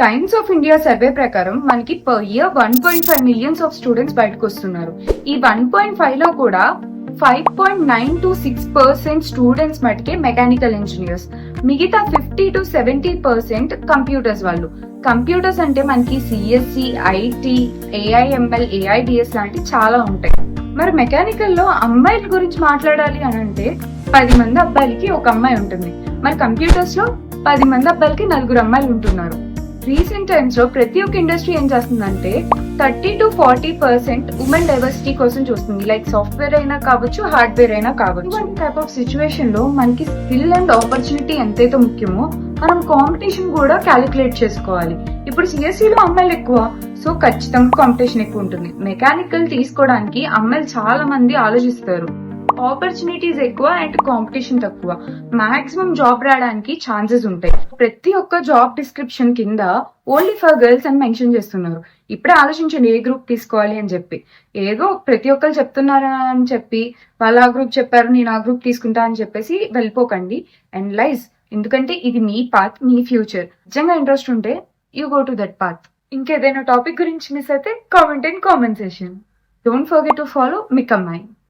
Times of India survey ప్రకారం మనకి per year 1.5 millions of students బయటకు వస్తున్నారు. ఈ 1.5 లో కూడా 5.9 to 6% స్టూడెంట్స్ మటుకే మెకానికల్ ఇంజనీర్స్, మిగతా 50 to 70% కంప్యూటర్స్ వాళ్ళు. కంప్యూటర్స్ అంటే మనకి సిఎస్సి, ఐటీ, ఏఐఎంఎల్, ఏఐడిఎస్ లాంటి చాలా ఉంటాయి. మరి మెకానికల్ లో అమ్మాయిల గురించి మాట్లాడాలి అని అంటే 10 మంది అబ్బాయిలకి ఒక అమ్మాయి ఉంటుంది. మరి కంప్యూటర్స్ లో 10 మంది అబ్బాయిలకి 4 అమ్మాయిలు ఉంటున్నారు. రీసెంట్ టైమ్స్ లో ప్రతి ఒక్క ఇండస్ట్రీ ఏం చేస్తుందంటే 30 to 40% ఉమెన్ డైవర్సిటీ కోసం చూస్తుంది. లైక్ సాఫ్ట్వేర్ అయినా కావచ్చు, హార్డ్వేర్ అయినా కావచ్చు. ఇటువంటి టైప్ ఆఫ్ సిచ్యువేషన్ లో మనకి స్కిల్ అండ్ ఆపర్చునిటీ ఎంతైతే ముఖ్యమో మనం కాంపిటీషన్ కూడా క్యాలిక్యులేట్ చేసుకోవాలి. ఇప్పుడు సిఎస్సిలో అమ్మాయిలు ఎక్కువ, సో ఖచ్చితంగా కాంపిటీషన్ ఎక్కువ ఉంటుంది. మెకానికల్ తీసుకోవడానికి అమ్మాయిలు చాలా మంది ఆలోచిస్తారు. ఆపర్చునిటీస్ ఎక్కువ అండ్ కాంపిటీషన్ తక్కువ. మాక్సిమం జాబ్ రావడానికి ఛాన్సెస్ ఉంటాయి. ప్రతి ఒక్క జాబ్ డిస్క్రిప్షన్ కింద ఓన్లీ ఫర్ గర్ల్స్ అని మెన్షన్ చేస్తున్నారు. ఇప్పుడే ఆలోచించండి ఏ గ్రూప్ తీసుకోవాలి అని చెప్పి. ఏదో ప్రతి ఒక్కరు చెప్తున్నారా అని చెప్పి వాళ్ళు ఆ గ్రూప్ చెప్పారు నేను ఆ గ్రూప్ తీసుకుంటా అని చెప్పేసి వెళ్ళిపోకండి. అండ్ లైజ్, ఎందుకంటే ఇది మీ పాత్, మీ ఫ్యూచర్. నిజంగా ఇంట్రెస్ట్ ఉంటే you go to that path. ఇంకేదైనా టాపిక్ గురించి మిస్ అయితే comment in comment session. Don't forget to follow మికమ్మాయి.